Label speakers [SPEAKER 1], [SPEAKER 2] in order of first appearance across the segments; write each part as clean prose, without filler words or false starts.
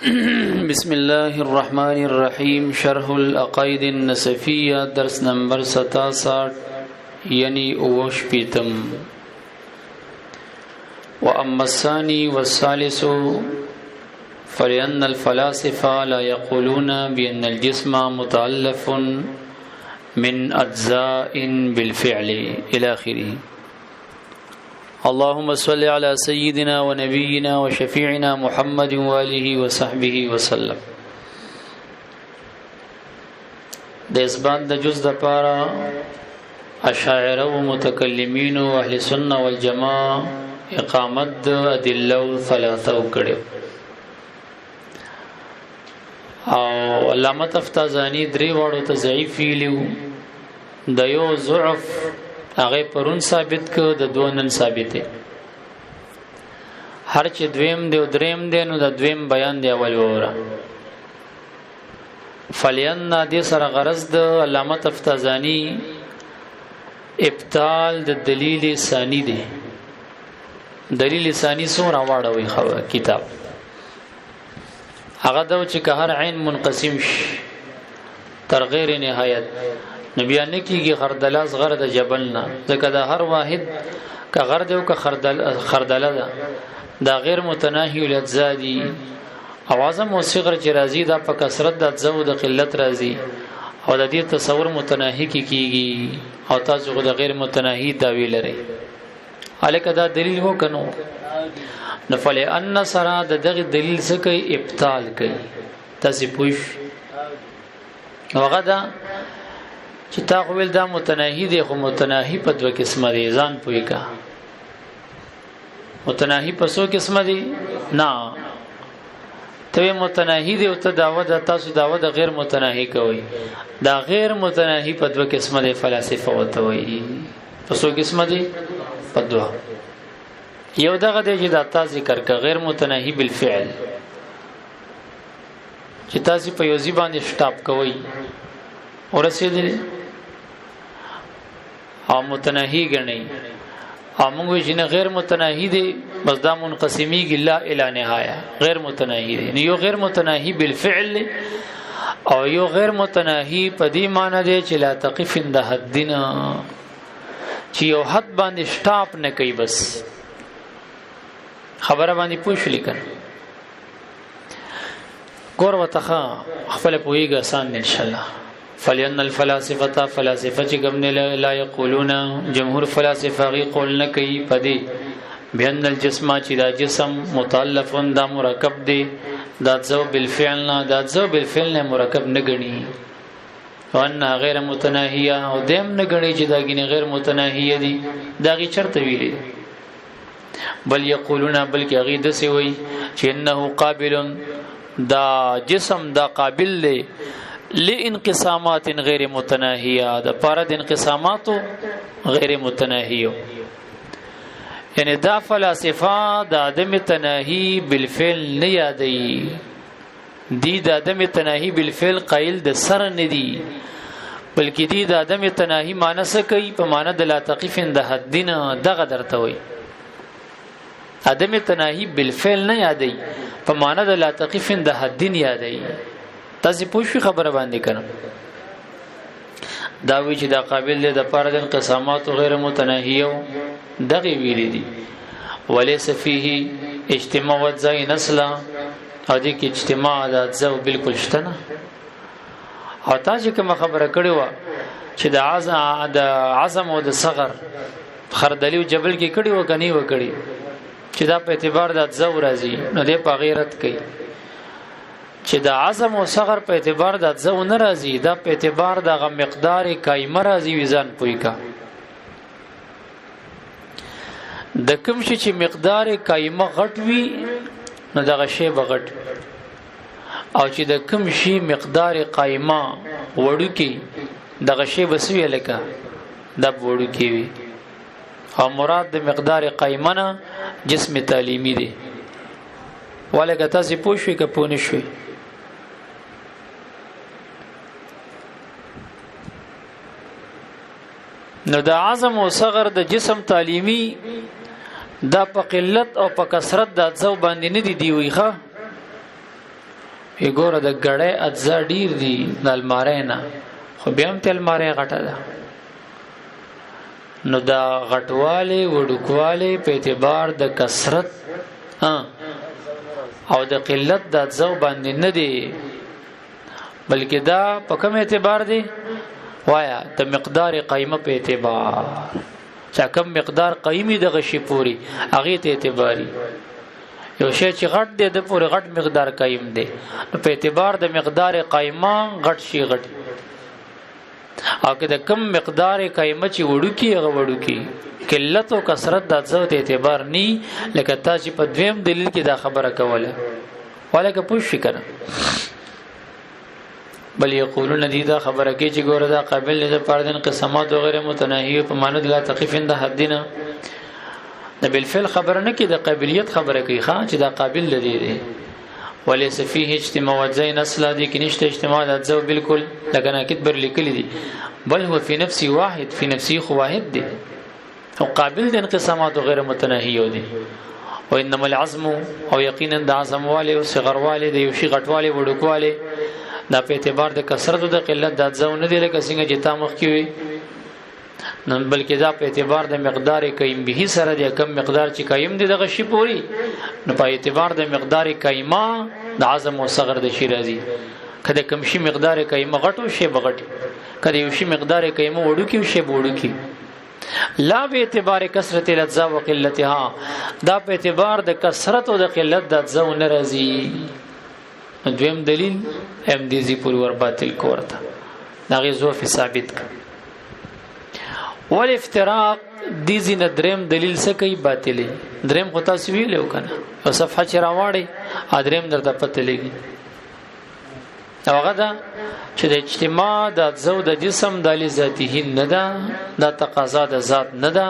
[SPEAKER 1] بسم الله الرحمن الرحيم شرح العقائد النسفية درس نمبر 67 یعنی اوشپیتم. وأما الثاني والثالث فلأن الفلاسفة لا يقولون بأن الجسم متألف من أجزاء بالفعل إلى آخره. اللهم صل على سيدنا ونبينا وشفيعنا محمد وآله وصحبه وسلم. د اثبات د جز د پارا اشاعره او متکلمین او اهل سنت والجماعه اقامت د ادله ثلاثه وکړي. او علامه تفتازانی درې وړو ته ضعیف ویلو، د یو ضعف هغه پرون ثابت کو، د دوه ثابت دي. هر چې دویم دی او دریم دی نو د دویم بیان دی اول وره. فلین دې سره غرض د علامه تفتازانی ابطال د دلیل ثانی دی. دلیل ثانی سور واړوي خو کتاب هغه د چې که هر عین منقسم شي تر غیر نهایت نبیان کیږي خردلاس غرد جبلنا، ځکه دا هر واحد که غرد او که خردله ده دا غیر متناهی الاجزاء دي. اوازم او صغر چې راځي دا په کثرت د اجزاء او د قلت راځي او د دې تصور متناهی کیږي او تاسو د غیر متناهی داوی لري. الکه دا دلیل هو کنو نفل ان سرا د دغه دلیل څخه کوي ابطال کوي. تاسو پوښ هغه دا چې تا خپل دا متناهی دی، خو متناهی په دوه قسمه دي. ځان پوي کا متناهی په څو قسمه دي؟ نه ته متناهی دی او ته داوا د تاسو داوا د غیر متناهی کوي. دا غیر متناهی په دوه قسمه دي فلسفه وته وي. په څو قسمه دي؟ په دوه. یو دغه دی چې دا تاسو ذکر کا غیر متناهی بالفعل، چې تاسو په یوځی باندې سٹاپ کوي ورسېدل او متناهی غنی او موږ چې نه غیر متناهی دی بس دا منقسمیږي لا اله نهایه. غیر متناهی دی نو یو غیر متناهی بالفعل او یو غیر متناهی په دې معنی دی چې لا تقف عند حدنا، چې یو حد باندې سٹاپ نه کوي. بس خبره باندې پوښ لیکن ګور وتخا خپل پوېګه آسان ان شاء الله. فلأن الفلاسفه فلاسفه چې کوم لا یقولون جمهور فلاسفه غي قول نه کوي پدې بأن الجسم چې دا جسم متألف دا مرکب دی، دا ذو بالفعل نه، دا ذو بالفعل نه مرکب نه غني وان غیر متناهیه او دیم نه غني چې دا غني غیر متناهیه دي. دا غي چرته ویلي بل یقولون بلکې غي د سی وي چې انه قابل دا جسم دا قابل دی لانقسامات غیر متناهیه، د پاره د انقسامات غیر متناهیه. یعنی دا فلسفه د عدم تناهی بالفعل نه یادي دي، د عدم تناهی بالفعل قائل د سر نه دي، بلکې دي د عدم تناهی معنی څه کوي په معنی د لا تقف عند حدنا. دغه درته وي عدم تناهی بالفعل نه یادي په معنی د لا تقف عند حدن یادي. تاسو پوښی خبره باندې کړم دا وی چې دا قابل دی د پاره د انقسامات غیر متناهیه دغه ویل دي. وليس فيه اجتماع وځای نسل او دې کې اجتماع د ځو بالکل شته نه. او تاسو کوم خبره کړې و چې د عزم او د صغر خردلی او جبل کې کړي و کني و کړي چې دا په اعتبار د ځو راځي نو دې په غیرت کوي چې د عزم او صغر په اعتبار د ځو نه راځي، دا په اعتبار د غ مقدار قایمه راځي. ویزان پوي کا د کوم شي چې مقدار قایمه غټ وي نو دغه شی بغټ، او چې د کوم شي مقدار قایمه وړو کې دغه شی بسوي لکه د وړو کې وي. او مراد د مقدار قایمه نه جسم تعلیمی دی. ولکه تاسو پوښوي که پونه شوي نو د عزم او صغر د جسم تعلیمی دا په قلت او په کثرت د ځو باندې نه دی ویخه وګوره د ګړې اجزا ډیر دي د الماری نه، خو بیا هم ته الماری غټه ده. نو دا غټواله وډکواله په اعتبار د کثرت او د قلت د اجزا باندې نه دی، بلکې دا په کوم اعتبار دی؟ وایا د مقدار قیمه په اعتبار، چې کوم مقدار قیمي د غشي پوری هغه ته اعتباري. یو شی چې غټ دی د پوری غټ مقدار قیم دی، په اعتبار د مقدار قیمه غټ شي غټ، او که د کم مقدار قیمه چې وړو کی هغه وړو کی. قلت او کثرت د ذات اعتبار ني، لکه تاسو په دویم دلیل کې دا خبره کوله ولکه پوښ کړه. بل یقولون دي دا خبره کې چې ګوره دا قابل له پردن قسمات او غیر متناهی په معنی د لا تقیف د حدینا د بالفعل خبره نه کې د قابلیت خبره کوي ښا چې دا قابل لدی دی. وليس فيه اجتماع وزين اصلا دي کې نشته اجتماع د ذو بالکل لکه ناکد بر لیکل دي، بل هو في نفسه واحد، في نفسه واحد دي او قابل د انقسامات او غیر متناهی دي. وانما العزم او یقینا د عزم والے او صغر والے د یو شی غټواله وډکواله دا په اعتبار د کثرت او د قلت د ځو نه دی لکه څنګه چې تا مخ کې وي، نن بلکې دا په اعتبار د مقدار قیم به سره د کم مقدار چې قیم دی دغه شی پوری، نو په اعتبار د مقدار قیمه د عزم او صغر د شی راځي. کله کم شي مقدار قیمه غټو شی بغټ، کله یو شی مقدار قیمه وړو کې شی وړو کې، لا به اعتبار کثرت الاجزاء وقلتها، دا په اعتبار د کثرت او د قلت د ځو نه راځي. دویم دلیل ام دي زی پور ور باطل کوړه دا غیزو فی ثابت ک. ول افتراق دي زی ندرم دلیل څه کوي باطلې دریم خو تاسو ویلو کنه او صفحه چې راوړې ادریم درته پته لګي. هغه دا چې د اجتماع د ذو د جسم د ذاته نه ده، دا تقاضا د ذات نه ده.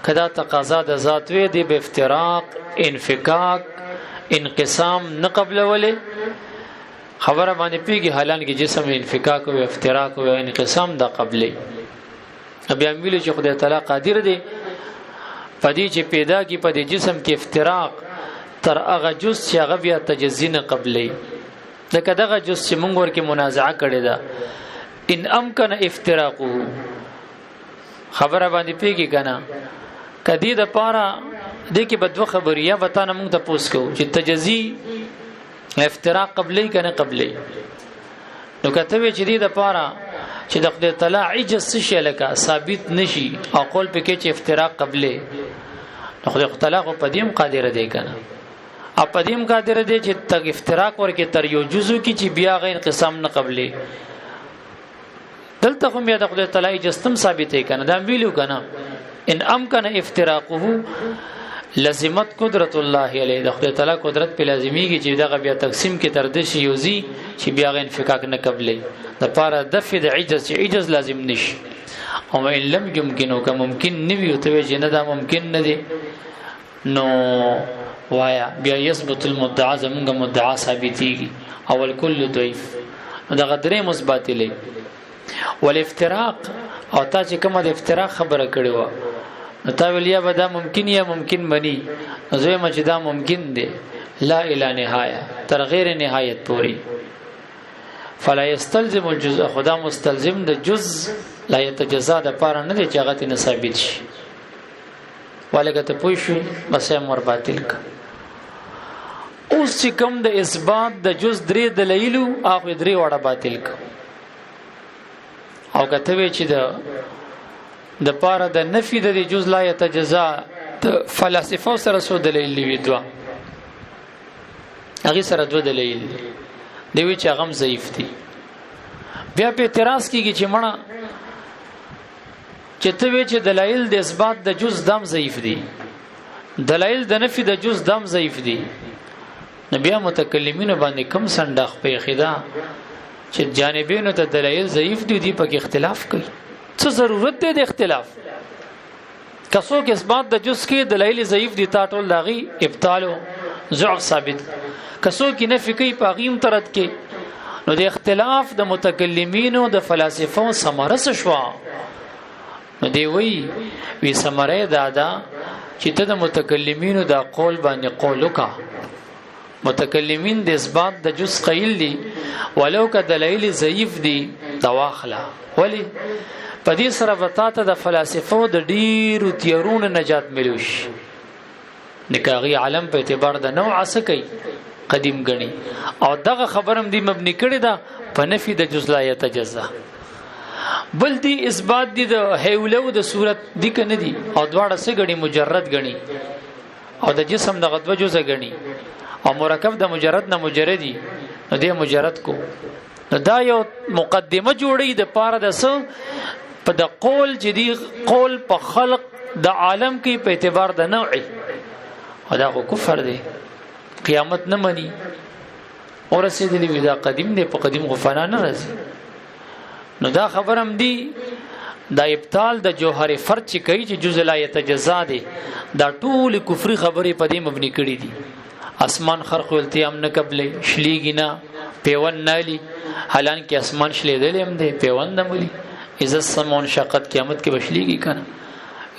[SPEAKER 1] کدا تقاضا د ذات وي دی به افتراق انفکاک انقسام نه قبل ولې خبره باندې پیږي، حالان کې جسم انفکاک او افتراق او انقسام دا قبلې. بیا ویل چې خدای تعالی قادر دی پدې چې پیدا کی په دې جسم کې افتراق تر هغه جز چې هغه بیا تجزی نه قبلې. لکه دغه جز چې موږ ورکه منازعه کړې ده ان امکن افتراقه خبره باندې پیږي کنه کدی د پاره دې کې بدو خبريه وتا نه موږ ته پوس کو چې تجزی افتراق قبلې کنه قبلې. نو کته وی چې دې د پاره چې د خدای تعالی عجز شي لکه ثابت نشي او قول پکې چې افتراق قبلې، نو خدای تعالی خو پدیم قادر دی کنه، او پدیم قادر دی چې تک افتراق ورکه تر یو جزو کې چې بیا غیر انقسام نه قبلې. دلته هم یا د خدای تعالی عجز تم ثابت دی کنه، دا ویلو کنه ان امکن افتراقه لازمت قدرت الله علیه، د خدای تعالی قدرت په لازمیږي چې دغه بیا تقسیم کې تر دې شي یوزي چې بیا غ انفکاک نه قبلې د پاره دفع د عجز چې عجز لازم نشي. او ان لم يمكن او که ممکن نوي او ته جنه دا ممکن نه دي، نو وایا بیا یثبت المدعا زمونږ مدعا ثابتيږي او الکل ضعیف دغه درې مثبت لې. والافتراق او تا چې کومه د افتراق خبره کړې و نو تا ویلیا به دا ممکن یا ممکن بني، زوی ما چې دا ممکن دی لا اله نهایه تر غیر نهایت پوری. فلا يستلزم الجزء خدا مستلزم د جز لا يتجزا د پاره نه دی چې هغه ته ثابت شي. ولکه ته پوه شو بس امر باطل کا. اوس چې کوم د اثبات د جز درې دلایلو هغه درې وړه باطل کا، او کته وی چې د پاره د نفي د جز لا يتجزا د فلسفه سره سو دلیل وی دوا هغه سره دو دلیل دی وی چې هغه ضعیف دي. بیا په اعتراض کیږي چې مړه چې ته وی چې دلایل د اثبات د جز دم ضعیف دي، دلایل د نفي د جز دم ضعیف دي، نبي متکلمین باندې کم سندخ په خدا چې جانبینو ته دلایل ضعیف دي دی په اختلاف کوي. څه ضرورت دی د اختلاف؟ کسو کې اثبات د جز کې دلایل ضعیف دي تا ټول داغي ابطال او ضعف ثابت، کسو کې نفي کوي په غیم ترد کې، نو د اختلاف د متکلمینو د فلسفو ثمره شوا. نو دی وی ثمره دادا چې ته د متکلمینو د قول باندې قول وکا متکلمین د اثبات د جز قیل دي ولو که دلایل ضعیف دي دواخله ولی په دې سره وتا ته د فلسفو د ډیرو تیارونو نجات ملوش نکاغي عالم په اعتبار د نوع سکی قدیم غني او دغه خبرم دی مبني کړی دا په نفي د جز لا يتجزا بل دی اثبات دی د هیولو د صورت دی کنه دی او دواړه سه غني مجرد غني او د جسم د غدوه جزء غني او مرکب د مجرد نه مجردي نو دی مجرد کو نو دا یو مقدمه جوړی د پاره د سو په د قول جدي قول په خلق د عالم کې په اعتبار د نوعي او دا کفر دی قیامت نه مني اور رسیدلی ودا قدیم دی په قدیم غفانا نه راځي نو دا خبرم دی دا ابطال د جوهر فرد چې کوي چې جزء لا يتجزا دی دا ټول کفر خبرې په دې مبني کړي دي اسمان خرق التیام نه قبلې شلیږي نه پیون نالي حالان کې اسمان شلیدل هم دی پیون نه ملي اذا سمون شقت قیامت کې بشلیږي کنه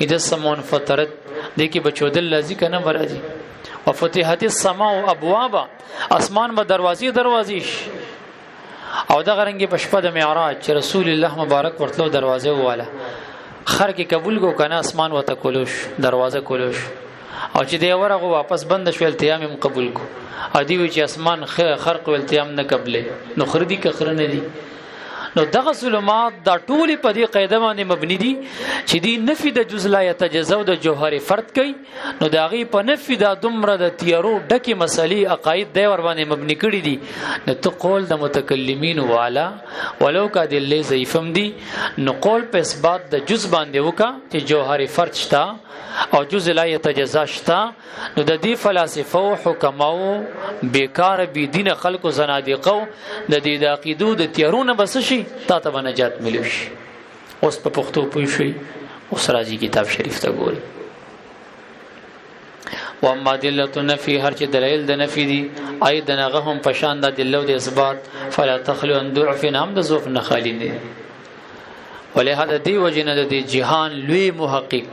[SPEAKER 1] اذا سمون فطرت دې کې بچودل لازم کنه مرাজি وفتحت السماء ابوابا اسمان به دروازې او دا غرنګي پشپه د معراج چې رسول الله مبارک ورتلو دروازه واله خر کې قبول کو کنه اسمان وته کولوش دروازه کولوش او چې دی ورغه واپس بند شو التیام هم قبول کو ادي وی چې اسمان خرق التیام نه قبلې نو خردي کخر نه دي نو دغه ظلمات دا ټول په دې قاعده باندې مبني دي چې دی نفي د جز لا يتجزا د جوهر فرد کوي نو دا غي په نفي د دمره د تیارو ډکه مسلې عقاید دی ور باندې مبني کړي دي نو ته قول د متکلمین والا ولو کا د له ضعیفم دي نو قول په اثبات د جز باندې وکا چې جوهر فرد شتا او جز لا يتجزا شتا نو د دې فلسفه او حکماو بیکار بی دین خلق او زنادقو د دې د عقیدو د تیارونه بس شي تا ته نجات ملوش اوس په پښتو پوي شي اوس راځي کتاب شریف ته ګوري و اما دلته نفي هر چې دلایل د نفي دي اي دغه هم پشان د دلو د اثبات فلا تخلو ان ضعف نام د ضعف نه خالي دي ولهدا دی وجنه د جهان لوی محقق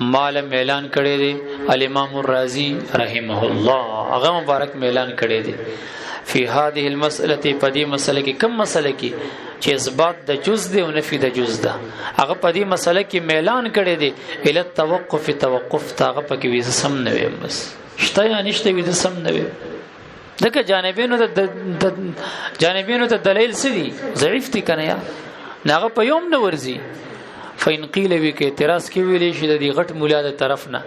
[SPEAKER 1] مالم اعلان کړی دی الامام الرازی رحمه الله هغه مبارک اعلان کړی دی فی هذه المساله پدې مسله کې کوم مسله کې چې اثبات د جز دی او نفي د جز ده هغه پدې مسله کې اعلان کړی دی ال توقف تاغه پکې وې سم نه وي بس شته یا نشته وې سم نه وي دغه جانبینو ته دلیل سدي ضعیف دي کنه یا ناغه په یوم نه ورزي فین قیل وی کې اعتراض کې ویلې شي د غټ مولا د طرف نه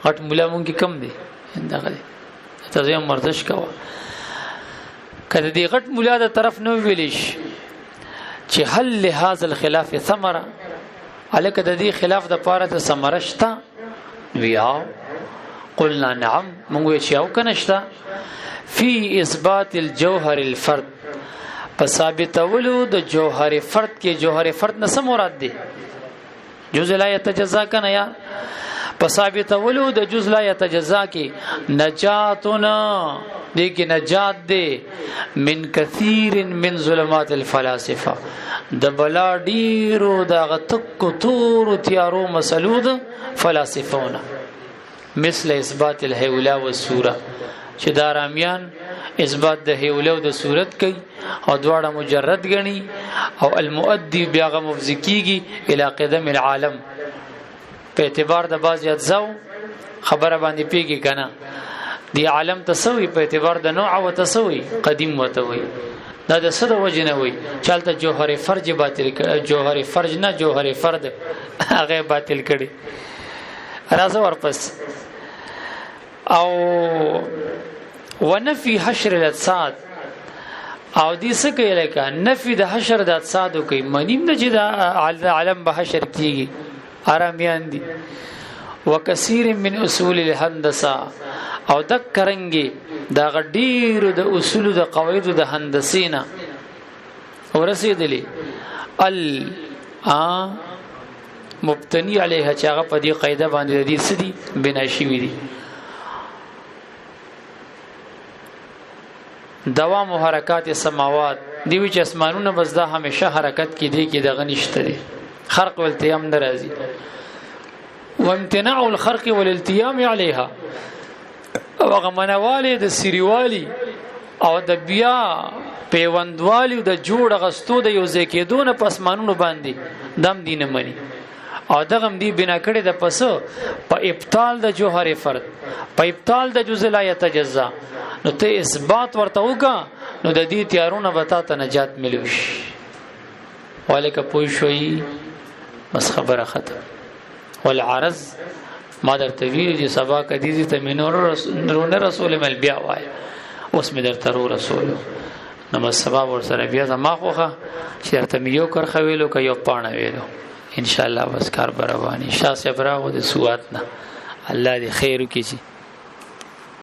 [SPEAKER 1] غټ مولا مونږ کې کم دی دغه ته زم مردش کاوه کله دی غټ مولا د طرف نه ویلې شي چې هل لهذا الخلاف ثمره الکه د دې خلاف د پاره ته ثمره شته ویا قلنا نعم مونږ چې او کنهشته فی اثبات الجوهر الفرد ثابتولو د جوهر فرد کې جوهر فرد نه څه مراد دی جزء لا يتجزا کنه یا ثابتولو د جزء لا يتجزا کې نجاتنا دې کې نجات دی من كثير من ظلمات الفلاسفه د بلا ډیرو د غتک تور تیارو مسلود فلاسفونه مثل اثبات الهولا والصوره چې دارامیان اثبات د هیولو د صورت کوي او دواړه مجرد غني او المؤدي بیاغه مفزکیږي الی قدم العالم په اعتبار د باز یادزو خبره باندې پیږي کنه دی عالم تسوي په اعتبار د نوع او تسوي قدیم وتوي دا د صد وجنه وي چالت جوهر فرج باطل جوهر فرج نه جوهر فرد هغه باطل کړي راځه ورپس او ونفي حشر الاجساد او دې څه کوي لکه نفي د حشر د اجساد کوي منیم نه چې د عالم به حشر کیږي آرامیان دي وکثیر من اصول الهندسه او ذکرنګي دا غډیر د اصول د قواعد د هندسینا ورسېدلې مبتنی علیها چې هغه په دې قاعده باندې د دې سدي بنا شوی دي دوام حرکات السماوات دیوی چې اسمانونه بس دا همیشه حرکت کې دي کې دغه نشته دي خرق والتیام ناراضي وامتناع الخرق والالتیام عليها او هغه منوالی د سریوالی او د بیا پیوندوالی د جوړ غستو د یو ځای کېدو نه پسمانونو باندې دم دینه مني او دغه دی بنا کړي د پسو په ابطال د جوهر فرد په ابطال د جزء لا يتجزا نو ته اثبات ورته وکا نو د دې تیارونه وتا ته نجات ملوي والک پوي شوي بس خبره ختم والعرض ما در تویل چې سبا کدی ته منور رسول مل بیا وای اوس مې در ترو رسول نو سبا ور سره بیا زما خوخه چې ته یو کر خویلو ک یو پانه ویلو ان شاء الله بس کار بروانی شاه صبره و د سوات نه الله دې خیر وکړي